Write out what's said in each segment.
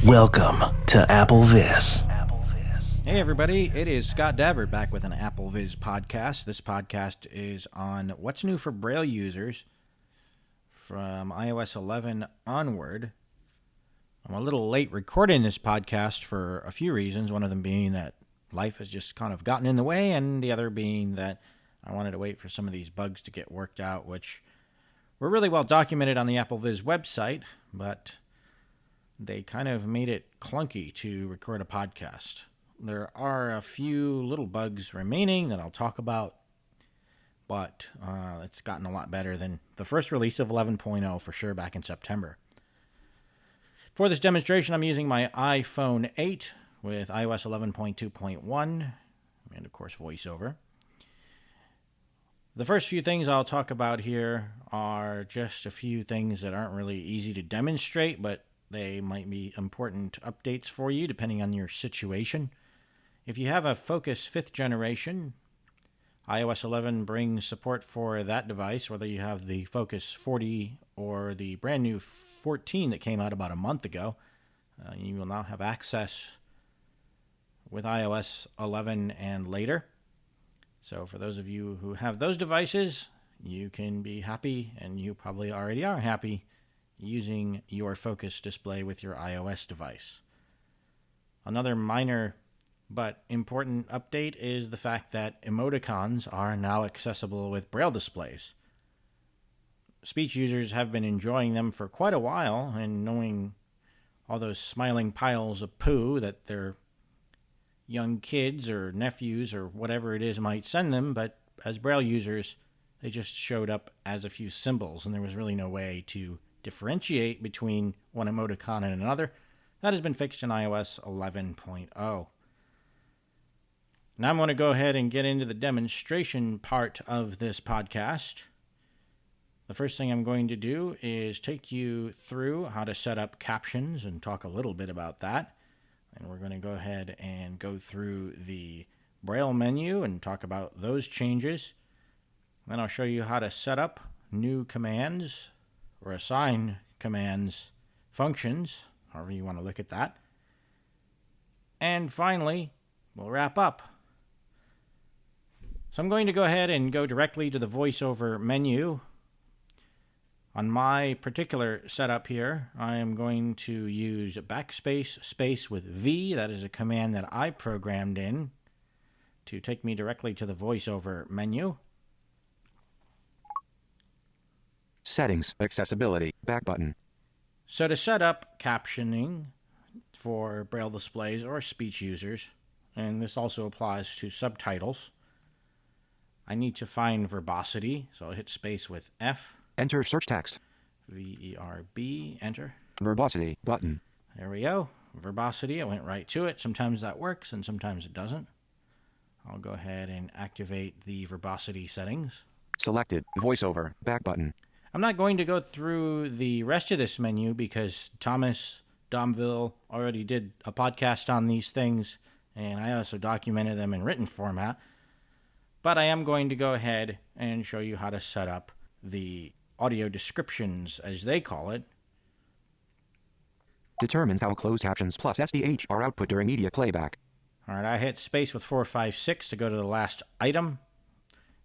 Welcome to Applevis. Hey everybody, it is Scott Davert back with an Applevis podcast. This podcast is on what's new for Braille users from iOS 11 onward. I'm a little late recording this podcast for a few reasons, one of them being that life has just kind of gotten in the way, and the other being that I wanted to wait for some of these bugs to get worked out, which were really well documented on the Applevis website, but they kind of made it clunky to record a podcast. There are a few little bugs remaining that I'll talk about, but it's gotten a lot better than the first release of 11.0 for sure back in September. For this demonstration, I'm using my iPhone 8 with iOS 11.2.1 and, of course, VoiceOver. The first few things I'll talk about here are just a few things that aren't really easy to demonstrate, but they might be important updates for you depending on your situation. If you have a Focus 5th generation, iOS 11 brings support for that device, whether you have the Focus 40 or the brand new 14 that came out about a month ago. You will now have access with iOS 11 and later. So for those of you who have those devices, you can be happy, and you probably already are happy, using your Focus display with your iOS device. Another minor but important update is the fact that emoticons are now accessible with Braille displays. Speech users have been enjoying them for quite a while, and knowing all those smiling piles of poo that their young kids or nephews or whatever it is might send them, but as Braille users, they just showed up as a few symbols, and there was really no way to differentiate between one emoticon and another. That has been fixed in iOS 11.0. Now I'm going to go ahead and get into the demonstration part of this podcast. The first thing I'm going to do is take you through how to set up captions and talk a little bit about that. And we're going to go ahead and go through the Braille menu and talk about those changes. Then I'll show you how to set up new commands or assign commands functions, however you want to look at that. And finally, we'll wrap up. So I'm going to go ahead and go directly to the VoiceOver menu. On my particular setup here, I am going to use backspace space with V. That is a command that I programmed in to take me directly to the VoiceOver menu. Settings, accessibility, back button. So to set up captioning for Braille displays or speech users, and this also applies to subtitles, I need to find verbosity, so I'll hit space with F. Enter search text. V-E-R-B, enter. Verbosity, button. There we go. Verbosity, I went right to it. Sometimes that works and sometimes it doesn't. I'll go ahead and activate the verbosity settings. Selected, VoiceOver, back button. I'm not going to go through the rest of this menu because Thomas Domville already did a podcast on these things, and I also documented them in written format. But I am going to go ahead and show you how to set up the audio descriptions, as they call it. Determines how closed captions plus SDH are output during media playback. All right, I hit space with 456 to go to the last item.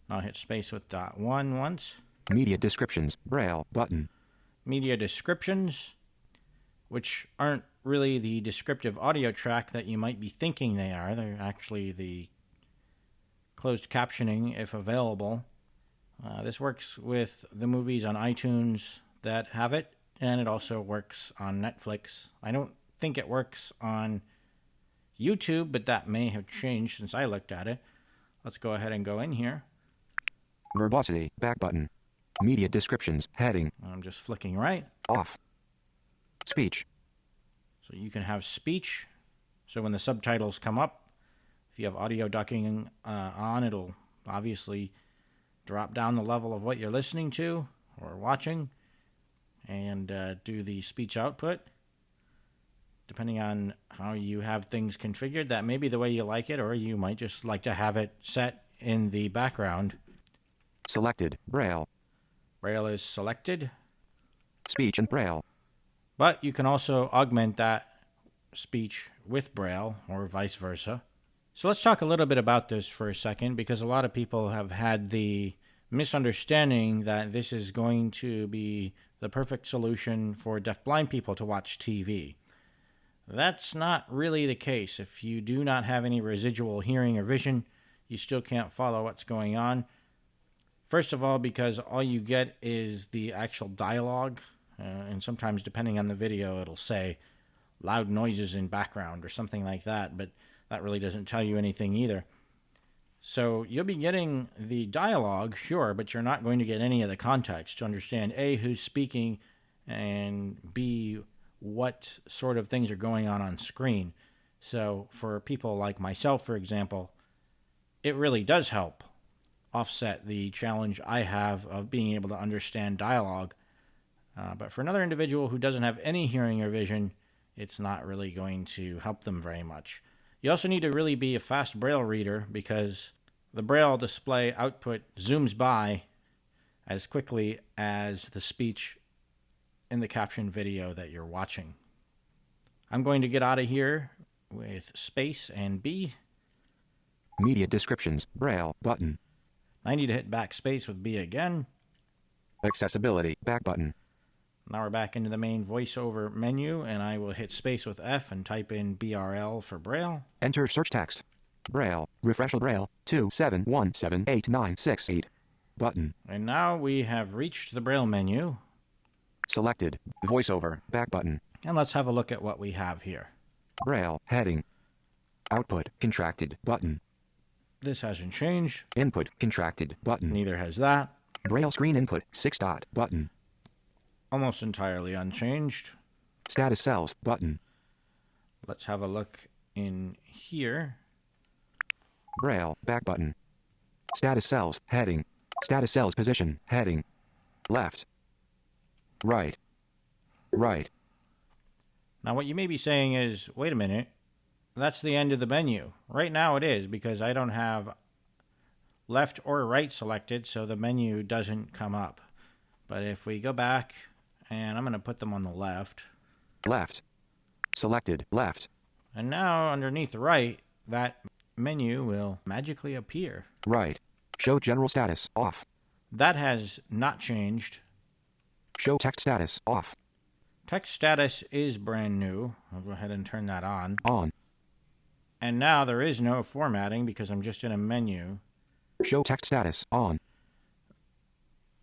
I'll hit space with .1 once. Media descriptions, Braille, button. Media descriptions, which aren't really the descriptive audio track that you might be thinking they are. They're actually the closed captioning, if available. This works with the movies on iTunes that have it, and it also works on Netflix. I don't think it works on YouTube, but that may have changed since I looked at it. Let's go ahead and go in here. Verbosity, back button. Media descriptions, heading. I'm just flicking right. Off. Speech. So you can have speech. So when the subtitles come up, if you have audio ducking on, it'll obviously drop down the level of what you're listening to or watching and do the speech output. Depending on how you have things configured, that may be the way you like it, or you might just like to have it set in the background. Selected, Braille. Braille is selected. Speech and Braille. But you can also augment that speech with Braille or vice versa. So let's talk a little bit about this for a second, because a lot of people have had the misunderstanding that this is going to be the perfect solution for deafblind people to watch TV. That's not really the case. If you do not have any residual hearing or vision, you still can't follow what's going on. First of all, because all you get is the actual dialogue, and sometimes depending on the video, it'll say loud noises in background or something like that, but that really doesn't tell you anything either. So you'll be getting the dialogue, sure, but you're not going to get any of the context to understand A, who's speaking, and B, what sort of things are going on screen. So for people like myself, for example, it really does help offset the challenge I have of being able to understand dialogue. But for another individual who doesn't have any hearing or vision, it's not really going to help them very much. You also need to really be a fast Braille reader, because the Braille display output zooms by as quickly as the speech in the caption video that you're watching. I'm going to get out of here with space and B. Media descriptions, Braille, button. I need to hit backspace with B again. Accessibility, back button. Now we're back into the main VoiceOver menu, and I will hit space with F and type in BRL for Braille. Enter search text. Braille, refresh Braille, 271788968. Button. And now we have reached the Braille menu. Selected. VoiceOver, back button. And let's have a look at what we have here. Braille, heading. Output, contracted, button. This hasn't changed. Input, contracted, button. Neither has that. Braille screen input, 6 dot, button. Almost entirely unchanged. Status cells, button. Let's have a look in here. Braille, back button. Status cells, heading. Status cells position, heading. Left. Right. Right. Now what you may be saying is, wait a minute, that's the end of the menu. Right now it is, because I don't have left or right selected, so the menu doesn't come up. But if we go back, and I'm going to put them on the left. Left. Selected, left. And now underneath right, that menu will magically appear. Right. Show general status, off. That has not changed. Show text status, off. Text status is brand new. I'll go ahead and turn that on. On. And now there is no formatting because I'm just in a menu. Show text status, on.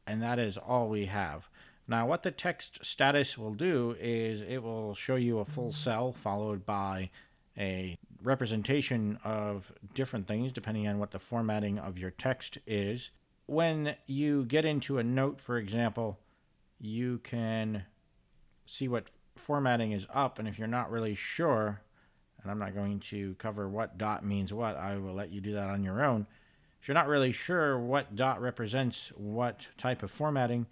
And that is all we have. Now what the text status will do is it will show you a full cell followed by a representation of different things depending on what the formatting of your text is. When you get into a note, for example, you can see what formatting is up, and if you're not really sure, and I'm not going to cover what dot means what, I will let you do that on your own. If you're not really sure what dot represents what type of formatting,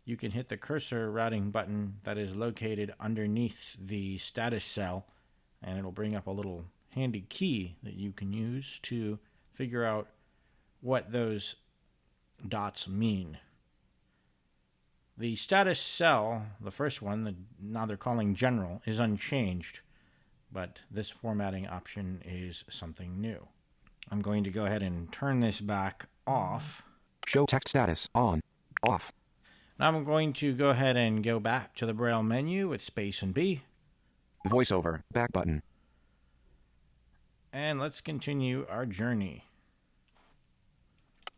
you can hit the cursor routing button that is located underneath the status cell, and it'll bring up a little handy key that you can use to figure out what those dots mean. The status cell, the first one, now they're calling general, is unchanged, but this formatting option is something new. I'm going to go ahead and turn this back off. Show text status, on, off. Now I'm going to go ahead and go back to the Braille menu with space and B. VoiceOver, back button. And let's continue our journey.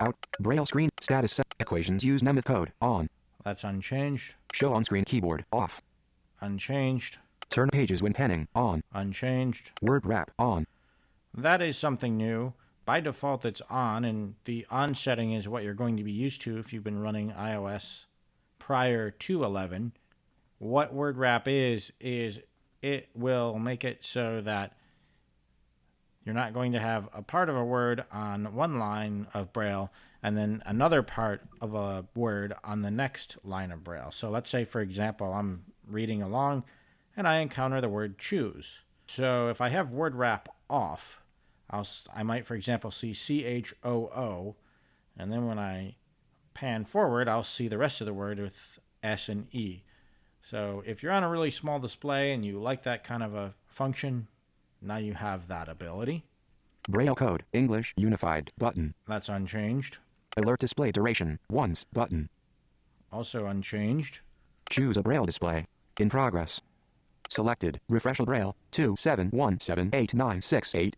Out, Braille screen, status set, equations use Nemeth code, on. That's unchanged. Show on-screen keyboard, off. Unchanged. Turn pages when penning, on. Unchanged. Word wrap, on. That is something new. By default it's on, and the on setting is what you're going to be used to if you've been running iOS prior to 11. What word wrap is it will make it so that you're not going to have a part of a word on one line of Braille and then another part of a word on the next line of Braille. So let's say, for example, I'm reading along and I encounter the word choose. So if I have word wrap off, I might, for example, see CHOO, and then when I pan forward, I'll see the rest of the word with S and E. So if you're on a really small display and you like that kind of a function, now you have that ability. Braille code, English, unified, button. That's unchanged. Alert display duration, once, button. Also unchanged. Choose a Braille display. In progress. Selected, refresh Braille, 271788968.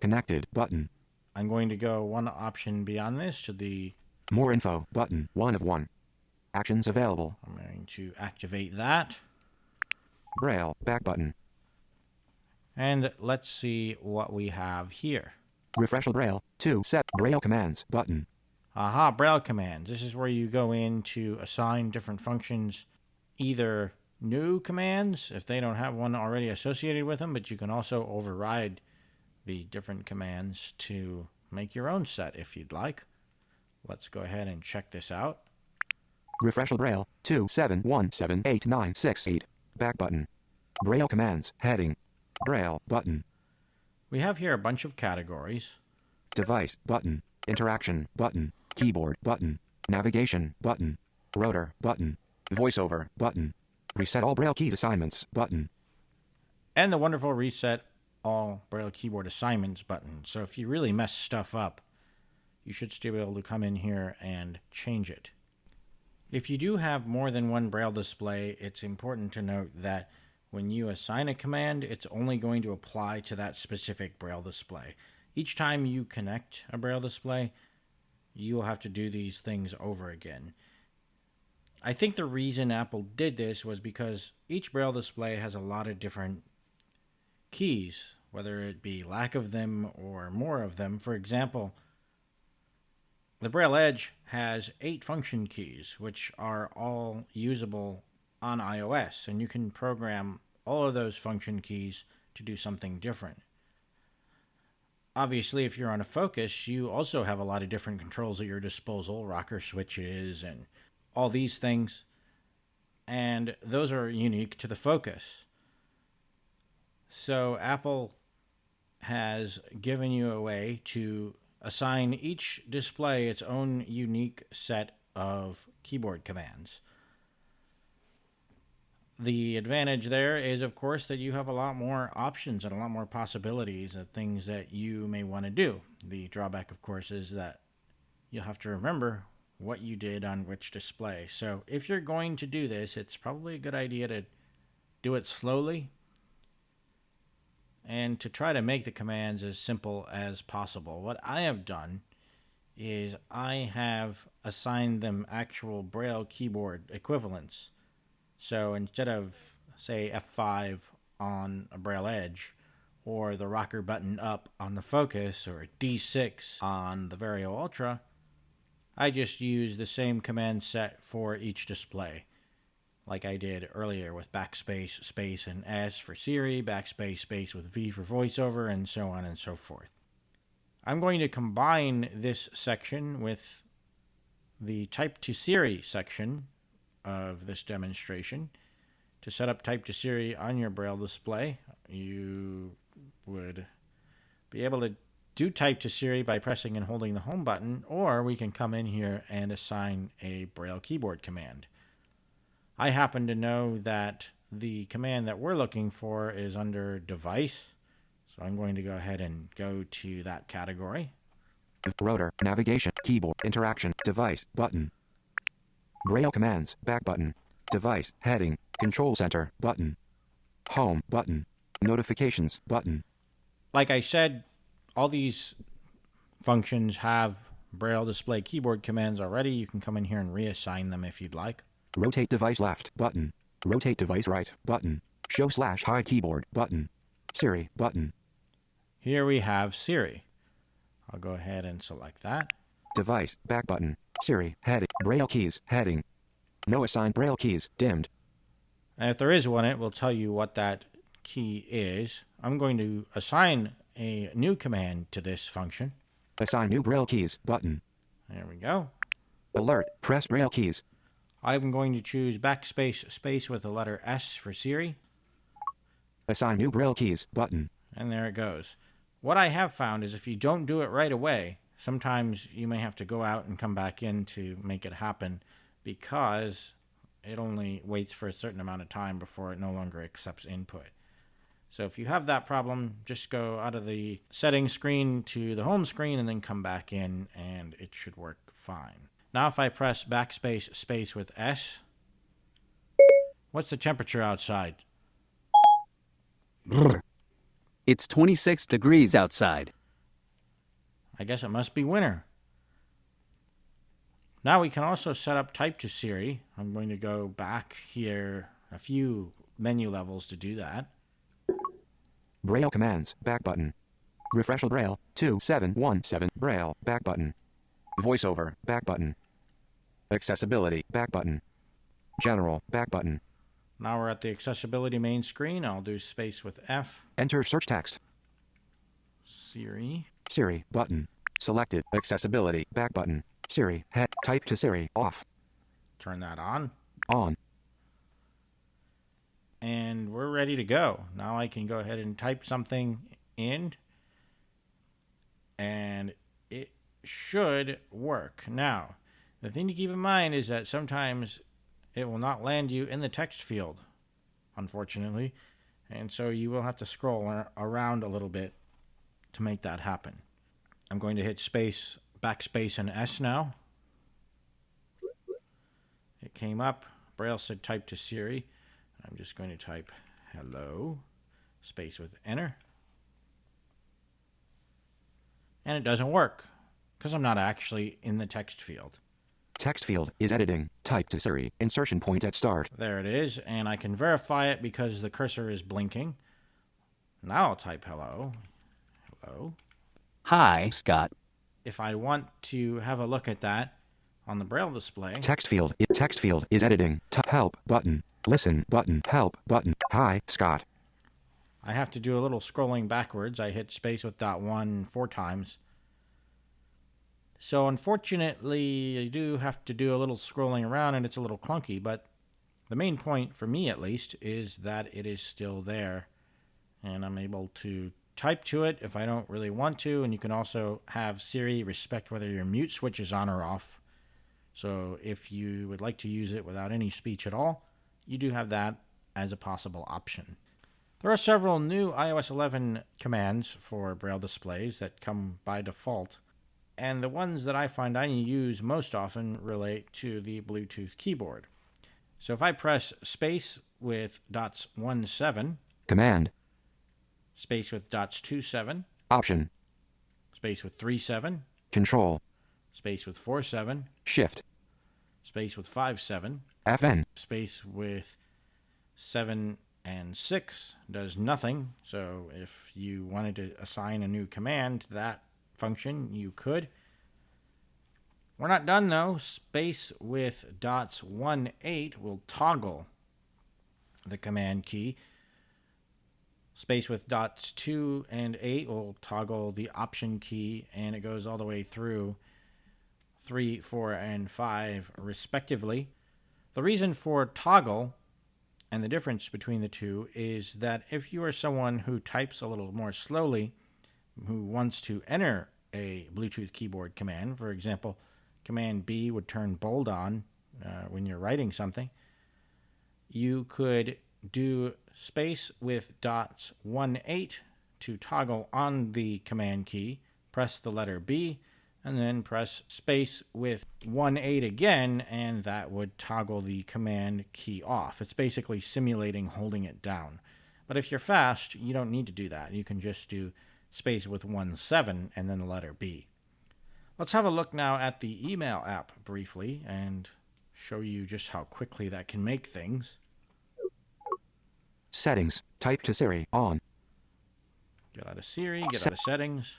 Connected, button. I'm going to go one option beyond this to the... More info, button, 1 of 1. Actions available. I'm going to activate that. Braille, back button. And let's see what we have here. Refresh Braille, 2 set Braille commands, button. Aha, Braille commands. This is where you go in to assign different functions, either new commands, if they don't have one already associated with them, but you can also override the different commands to make your own set if you'd like. Let's go ahead and check this out. Refresh Braille, 271788968. Back button. Braille commands, heading. Braille, button. We have here a bunch of categories. Device, button. Interaction, button. Keyboard, button. Navigation, button. Rotor, button. VoiceOver, button. Reset all Braille keys assignments, button. And the wonderful Reset All Braille Keyboard Assignments button. So if you really mess stuff up, you should still be able to come in here and change it. If you do have more than one Braille display, it's important to note that when you assign a command, it's only going to apply to that specific Braille display. Each time you connect a Braille display, you will have to do these things over again. I think the reason Apple did this was because each Braille display has a lot of different keys, whether it be lack of them or more of them. For example, the Braille Edge has 8 function keys, which are all usable on iOS, and you can program all of those function keys to do something different. Obviously, if you're on a Focus, you also have a lot of different controls at your disposal, rocker switches and all these things, and those are unique to the Focus. So Apple has given you a way to assign each display its own unique set of keyboard commands. The advantage there is, of course, that you have a lot more options and a lot more possibilities of things that you may want to do. The drawback, of course, is that you'll have to remember what you did on which display. So if you're going to do this, it's probably a good idea to do it slowly and to try to make the commands as simple as possible. What I have done is I have assigned them actual Braille keyboard equivalents. So instead of, say, F5 on a Braille Edge, or the rocker button up on the Focus, or D6 on the Vario Ultra, I just use the same command set for each display, like I did earlier with backspace, space, and S for Siri, backspace, space with V for VoiceOver, and so on and so forth. I'm going to combine this section with the Type to Siri section of this demonstration. To set up Type to Siri on your Braille display, you would be able to do Type to Siri by pressing and holding the home button, or we can come in here and assign a Braille keyboard command. I happen to know that the command that we're looking for is under Device, so I'm going to go ahead and go to that category. Rotor, navigation, keyboard, interaction, device, button. Braille commands, back button. Device, heading, control center, button. Home, button. Notifications, button. Like I said, all these functions have Braille display keyboard commands already. You can come in here and reassign them if you'd like. Rotate device left, button. Rotate device right, button. Show/hide keyboard, button. Siri, button. Here we have Siri. I'll go ahead and select that. Device, back button. Siri, heading. Braille keys, heading. No assigned Braille keys, dimmed. And if there is one, it will tell you what that key is. I'm going to assign a new command to this function. Assign new Braille keys, button. There we go. Alert, press Braille keys. I'm going to choose backspace space with the letter S for Siri. Assign new Braille keys, button. And there it goes. What I have found is if you don't do it right away, sometimes you may have to go out and come back in to make it happen, because it only waits for a certain amount of time before it no longer accepts input. So if you have that problem, just go out of the settings screen to the home screen and then come back in and it should work fine. Now if I press backspace space with S, what's the temperature outside? Brr. It's 26 degrees outside. I guess it must be winter. Now we can also set up type to Siri. I'm going to go back here a few menu levels to do that. Braille commands, back button. Refresh Braille, 2717, Braille, back button. VoiceOver, back button. Accessibility, back button. General, back button. Now we're at the accessibility main screen. I'll do space with F. Enter search text. Siri. Siri, button. Selected, accessibility, back button. Siri, head, type to Siri, off. Turn that on. On. And we're ready to go. Now I can go ahead and type something in, and it should work. Now, the thing to keep in mind is that sometimes it will not land you in the text field, unfortunately, and so you will have to scroll around a little bit to make that happen. I'm going to hit space, backspace, and S now. It came up. Braille said type to Siri. I'm just going to type hello, space with enter. And it doesn't work because I'm not actually in the text field. Text field is editing. Type to Siri. Insertion point at start. There it is, and I can verify it because the cursor is blinking. Now I'll type hello. Hello. Hi, Scott. If I want to have a look at that on the Braille display. Text field is editing. Help button. Listen button. Help button. Hi, Scott. I have to do a little scrolling backwards. I hit space with dot 1 4 times. So unfortunately, I do have to do a little scrolling around and it's a little clunky, but the main point for me at least is that it is still there and I'm able to type to it if I don't really want to, and you can also have Siri respect whether your mute switch is on or off. So if you would like to use it without any speech at all, you do have that as a possible option. There are several new iOS 11 commands for Braille displays that come by default, and the ones that I find I use most often relate to the Bluetooth keyboard. So if I press space with dots 1 7, Command. space with dots 2 7, Option. space with 3 7, Control. space with 4 7, Shift. space with 5 7, FN. space with 7 and 6 does nothing. So if you wanted to assign a new command to that function, you could. We're not done though. Space with dots 1 8 will toggle the command key. Space with dots 2 and 8 will toggle the option key, and it goes all the way through 3, 4, and 5 respectively. The reason for toggle and the difference between the two is that if you are someone who types a little more slowly, who wants to enter a Bluetooth keyboard command, for example, Command B would turn bold on when you're writing something, you could do space with dots 1 8 to toggle on the command key, press the letter B, and then press space with 1 8 again, and that would toggle the command key off. It's basically simulating holding it down. But if you're fast, you don't need to do that. You can just do space with 1 7 and then the letter B. Let's have a look now at the email app briefly and show you just how quickly that can make things. Settings. Type to Siri. On. Get out of Siri, get out of settings.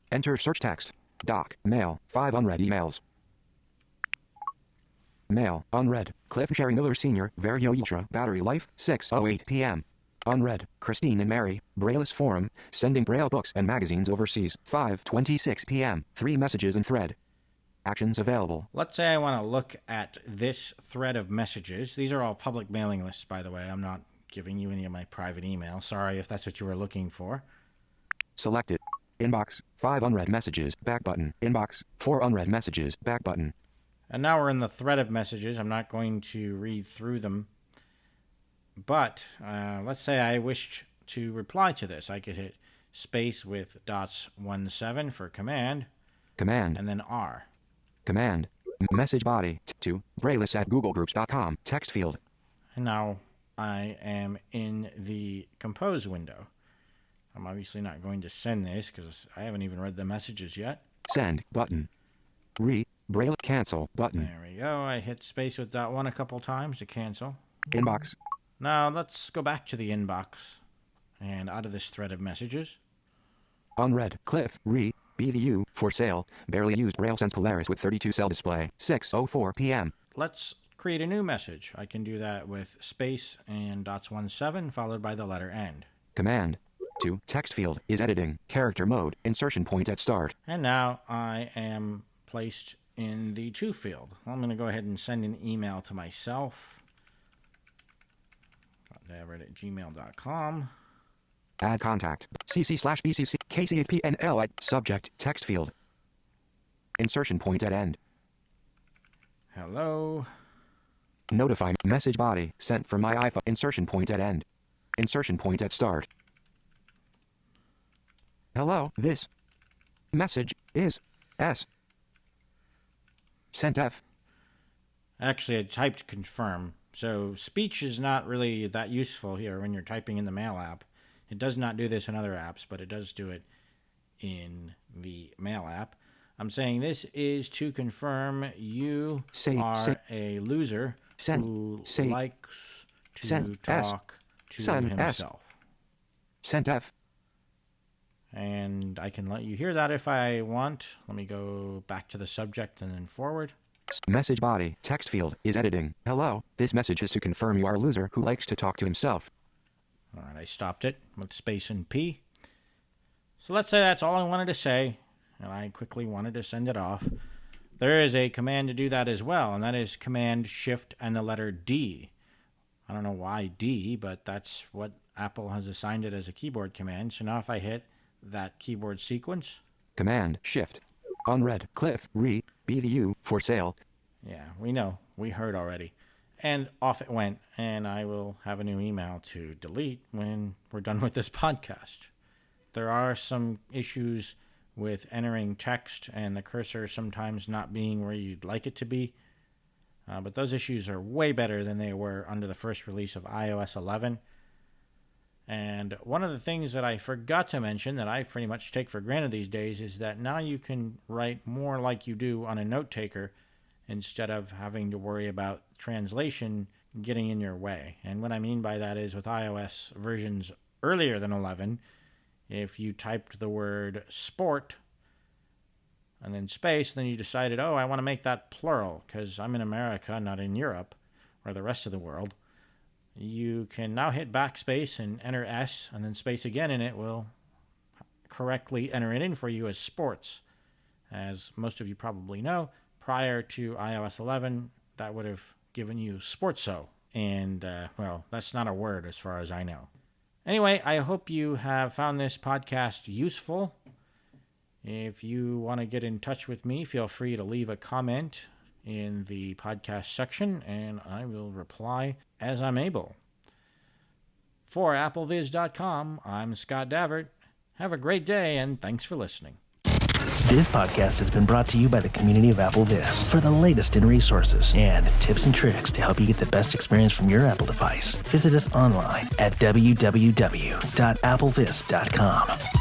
Enter search text. Doc. Mail. 5 unread emails. Mail. Unread. Cliff Cherry Miller Sr. Vario Ultra. Battery life. 6:08 p.m. Unread. Christine and Mary. Brailleist Forum. Sending Braille books and magazines overseas. 5:26 p.m. 3 messages in thread. Actions available. Let's say I want to look at this thread of messages. These are all public mailing lists, by the way. I'm not giving you any of my private email. Sorry if that's what you were looking for. Selected. Inbox. 5 unread messages. Back button. Inbox. 4 unread messages. Back button. And now we're in the thread of messages. I'm not going to read through them. But let's say I wished to reply to this. I could hit space with .17 for command. Command. And then R. Command. Message body. To braille@googlegroups.com. Text field. And now I am in the compose window. I'm obviously not going to send this because I haven't even read the messages yet. Send button. Braille cancel button. There we go. I hit space with .1 a couple times to cancel. Inbox. Now let's go back to the inbox and out of this thread of messages. Unread. Cliff. BDU. For sale. Barely used Braille Sense Polaris with 32 cell display. 6:04 p.m. Let's create a new message. I can do that with space and .17 followed by the letter end. Command. To text field is editing. Character mode. Insertion point at start. And now I am placed in the to field. I'm going to go ahead and send an email to myself. Davert@gmail.com. Add contact. CC/BCC KCAPNL at subject text field. Insertion point at end. Hello. Notify message body sent from my iPhone. Insertion point at end. Insertion point at start. Hello, this message is S. Sent F. Actually, I typed confirm. So speech is not really that useful here when you're typing in the Mail app. It does not do this in other apps, but it does do it in the Mail app. I'm saying this is to confirm you are a loser who likes to talk to himself. Sent F. And I can let you hear that if I want. Let me go back to the subject and then forward. Message body text field is editing. Hello, this message is to confirm you are a loser who likes to talk to himself. All right, I stopped it with space and P. So let's say that's all I wanted to say, and I quickly wanted to send it off. There is a command to do that as well, and that is Command Shift and the letter D. I don't know why D, but that's what Apple has assigned it as a keyboard command. So now if I hit that keyboard sequence. Command Shift. Unread. Cliff. BDU. For sale. Yeah, we know. We heard already. And off it went, and I will have a new email to delete when we're done with this podcast. There are some issues with entering text and the cursor sometimes not being where you'd like it to be. But those issues are way better than they were under the first release of iOS 11. And one of the things that I forgot to mention that I pretty much take for granted these days is that now you can write more like you do on a note taker instead of having to worry about translation getting in your way. And what I mean by that is with iOS versions earlier than 11, if you typed the word sport and then space, then you decided, oh, I want to make that plural because I'm in America, not in Europe or the rest of the world. You can now hit backspace and enter S and then space again, and it will correctly enter it in for you as sports. As most of you probably know, prior to iOS 11, that would have given you sportso. And, well, that's not a word as far as I know. Anyway, I hope you have found this podcast useful. If you want to get in touch with me, feel free to leave a comment in the podcast section, and I will reply as I'm able. For Applevis.com, I'm Scott Davert. Have a great day, and thanks for listening. This podcast has been brought to you by the community of Applevis. For the latest in resources and tips and tricks to help you get the best experience from your Apple device, visit us online at www.applevis.com.